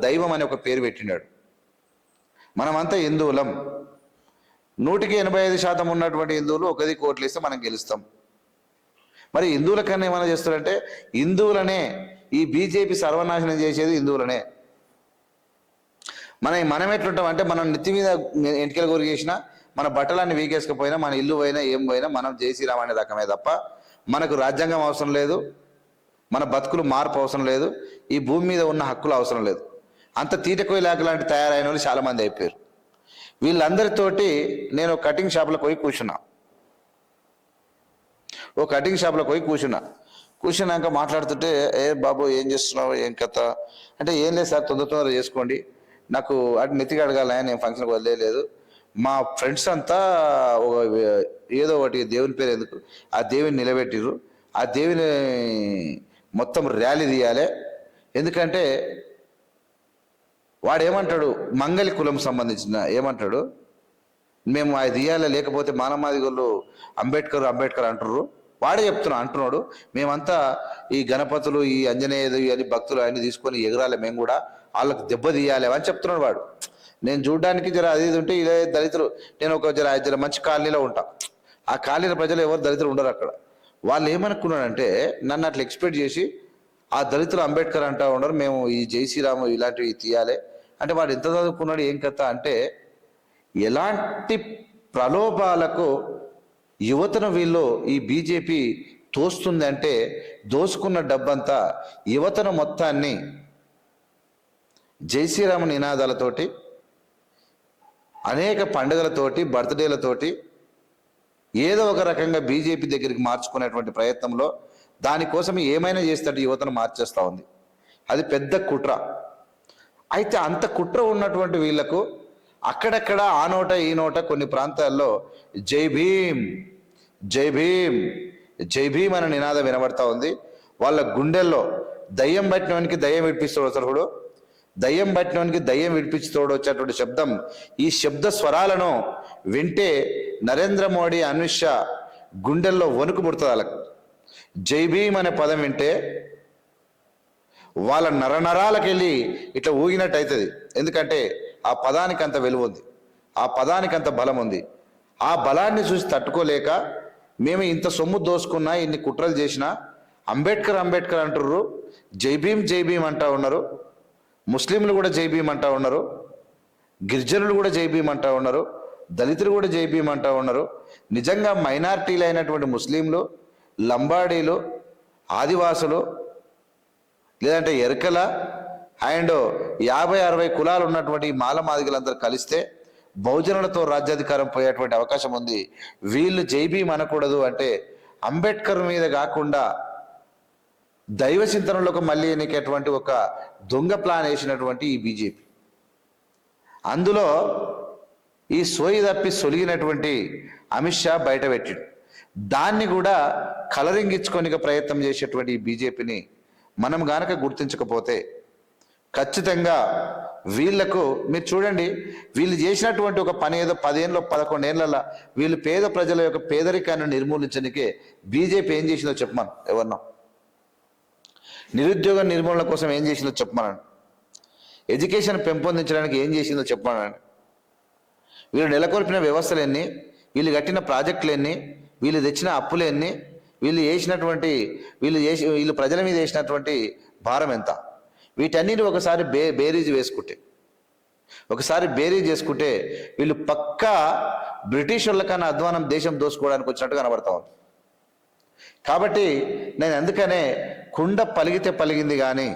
దైవం అనే ఒక పేరు పెట్టినాడు. మనమంతా హిందువులం. 185% ఉన్నటువంటి హిందువులు ఒకది కోట్లు ఇస్తే మనం గెలుస్తాం. మరి హిందువుల కన్నా ఏమైనా చేస్తారంటే హిందువులనే ఈ బీజేపీ సర్వనాశనం చేసేది హిందువులనే. మనం ఎట్లుంటాం అంటే మనం నెత్తి మీద ఎంటికలు కొరిగేసినా మన బట్టలన్నీ వీకేసుకపోయినా మన ఇల్లు పోయినా ఏం పోయినా మనం జై శ్రీరామ్ అనే రకమే తప్ప మనకు రాజ్యాంగం అవసరం లేదు, మన బతుకులు మార్పు అవసరం లేదు, ఈ భూమి మీద ఉన్న హక్కులు అవసరం లేదు. అంత తీటకోయిలాక లాంటి తయారైన వాళ్ళు చాలామంది అయిపోయారు. వీళ్ళందరితోటి నేను కటింగ్ షాప్లోకి పోయి కూర్చున్నా. కూర్చున్నాక మాట్లాడుతుంటే, ఏ బాబు ఏం చేస్తున్నావు, ఏం కథ అంటే, ఏం లేదు సార్, తొందర చేసుకోండి, నాకు అటు నెత్తికి అడగాలని నేను ఫంక్షన్కి వదిలేదు, మా ఫ్రెండ్స్ అంతా ఏదో ఒకటి దేవుని పేరు ఎందుకు ఆ దేవుని నిలబెట్టిర్రు, ఆ దేవుని మొత్తం ర్యాలీ తీయాలి. ఎందుకంటే వాడు ఏమంటాడు, మంగళి కులం సంబంధించిన ఏమంటాడు, మేము అది తీయాలి, లేకపోతే మానమాదిగోళ్ళు అంబేద్కర్ అంటారు. వాడే అంటున్నాడు మేమంతా ఈ గణపతులు ఈ ఆంజనేయులు అని భక్తులు అన్ని తీసుకొని ఎగరాలి, మేము కూడా వాళ్ళకు దెబ్బ తీయాలి అని చెప్తున్నాడు వాడు. నేను చూడడానికి జర అది ఉంటే ఇదే దళితులు, నేను ఒక జర మంచి కాలనీలో ఉంటా, ఆ కాలనీలో ప్రజలు ఎవరు దళితులు ఉండరు అక్కడ. వాళ్ళు ఏమనుకున్నాడంటే నన్ను అట్లా ఎక్స్పెక్ట్ చేసి ఆ దళితులు అంబేద్కర్ అంటూ ఉండరు, మేము ఈ జై శ్రీరాము ఇలాంటివి తీయాలి అంటే వాడు ఎంత చదువుకున్నాడు ఏం కథ అంటే, ఎలాంటి ప్రలోభాలకు యువతను వీళ్ళు ఈ బీజేపీ తోస్తుంది అంటే, దోసుకున్న డబ్బంతా యువతను మొత్తాన్ని జై శ్రీరామ నినాదాలతోటి, అనేక పండుగలతోటి, బర్త్డేలతోటి ఏదో ఒక రకంగా బీజేపీ దగ్గరికి మార్చుకునేటువంటి ప్రయత్నంలో దానికోసం ఏమైనా చేస్తాడు యువతను మార్చేస్తూ ఉంది. అది పెద్ద కుట్ర. అయితే అంత కుట్ర ఉన్నటువంటి వీళ్లకు అక్కడక్కడ ఆ నోట ఈ నోట కొన్ని ప్రాంతాల్లో జై భీమ్ జై భీమ్ జై భీమ్ అనే నినాదం వినబడతా ఉంది. వాళ్ళ గుండెల్లో దయ్యం పట్టినవానికి దయ్యం విడిపిస్తాడు అసలు, దయ్యం పట్టినవానికి దయ్యం విడిపించుతోడు వచ్చేటువంటి శబ్దం, ఈ శబ్ద స్వరాలను వింటే నరేంద్ర మోడీ, అమిత్ షా గుండెల్లో వణుకు పుడుతుంది వాళ్ళకు. జై భీమ్ అనే పదం వింటే వాళ్ళ నరనరాలకు వెళ్ళి ఇట్లా ఊగినట్టు అవుతుంది. ఎందుకంటే ఆ పదానికి అంత విలువ ఉంది, ఆ పదానికి అంత బలం ఉంది. ఆ బలాన్ని చూసి తట్టుకోలేక మేము ఇంత సొమ్ము దోసుకున్నా, ఇన్ని కుట్రలు చేసినా అంబేద్కర్ అంటుర్రు, జై భీమ్ అంటా ఉన్నారు, ముస్లింలు కూడా జై భీమ్ అంటా ఉన్నారు, గిరిజనులు కూడా జై భీమ్ అంటా ఉన్నారు, దళితులు కూడా జై భీమ్ అంటా ఉన్నారు. నిజంగా మైనారిటీలు అయినటువంటి ముస్లింలు, లంబాడీలు, ఆదివాసులు, లేదంటే ఎరకల అండ్ 50-60 కులాలు ఉన్నటువంటి మాలమాదిగలందరూ కలిస్తే బహుజనులతో రాజ్యాధికారం పోయేటువంటి అవకాశం ఉంది. వీళ్ళు జై భీమ్ అనకూడదు అంటే అంబేద్కర్ మీద కాకుండా దైవ చింతనలోకి మళ్ళీ ఎన్నికేటువంటి ఒక దొంగ ప్లాన్ వేసినటువంటి ఈ బీజేపీ, అందులో ఈ సోయి తప్పి సొలిగినటువంటి అమిత్ షా బయట పెట్టిండు. దాన్ని కూడా కలరింగిచ్చుకోనిక ప్రయత్నం చేసేటువంటి ఈ బీజేపీని మనం గానక గుర్తించకపోతే ఖచ్చితంగా వీళ్లకు, మీరు చూడండి, వీళ్ళు చేసినటువంటి ఒక పని ఏదో 10 ఏళ్ళలో 11 ఏళ్ళ వీళ్ళు పేద ప్రజల యొక్క పేదరికాన్ని నిర్మూలించడానికే బీజేపీ ఏం చేసిందో చెప్పమను. ఎవరన్నా నిరుద్యోగ నిర్మూలన కోసం ఏం చేసిందో చెప్పమనండి, ఎడ్యుకేషన్ పెంపొందించడానికి ఏం చేసిందో చెప్పమనండి. వీళ్ళు నెలకొల్పిన వ్యవస్థలు ఎన్ని, వీళ్ళు కట్టిన ప్రాజెక్టులు ఎన్ని, వీళ్ళు తెచ్చిన అప్పులు ఎన్ని, వీళ్ళు ప్రజల మీద వేసినటువంటి భారం ఎంత, వీటన్నిటి ఒకసారి బేరీజ్ చేసుకుంటే వీళ్ళు పక్కా బ్రిటిష్ వాళ్ళ కన్నా అధ్వానం దేశం దోసుకోవడానికి వచ్చినట్టు కనబడతా ఉంది. కాబట్టి నేను అందుకనే కుండ పలిగితే పలిగింది కానీ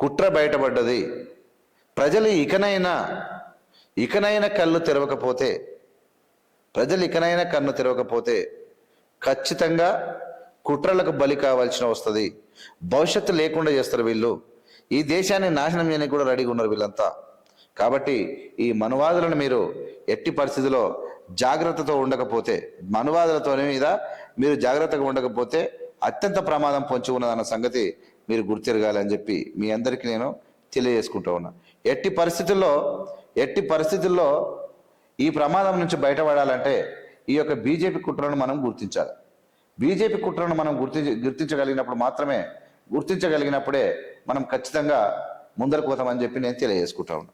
కుట్ర బయటపడ్డది. ప్రజలు ఇకనైనా కన్ను తెరవకపోతే ఖచ్చితంగా కుట్రలకు బలి కావాల్సిన వస్తుంది. భవిష్యత్తు లేకుండా చేస్తారు వీళ్ళు. ఈ దేశాన్ని నాశనం చేయడానికి కూడా రెడీగా ఉన్నారు వీళ్ళంతా. కాబట్టి ఈ మనువాదులను మీరు ఎట్టి పరిస్థితిలో జాగ్రత్తతో ఉండకపోతే, మనువాదులతో మీద మీరు జాగ్రత్తగా ఉండకపోతే అత్యంత ప్రమాదం పొంచి ఉన్నదన్న సంగతి మీరు గుర్తిరగాలని చెప్పి మీ అందరికీ నేను తెలియజేసుకుంటూ ఉన్నా. ఎట్టి పరిస్థితుల్లో ఈ ప్రమాదం నుంచి బయటపడాలంటే ఈ యొక్క బీజేపీ కుట్రను మనం గుర్తించాలి. బీజేపీ కుట్రను మనం గుర్తించగలిగినప్పుడే మనం ఖచ్చితంగా ముందరకు పోతామని చెప్పి నేను తెలియజేసుకుంటా ఉన్నా.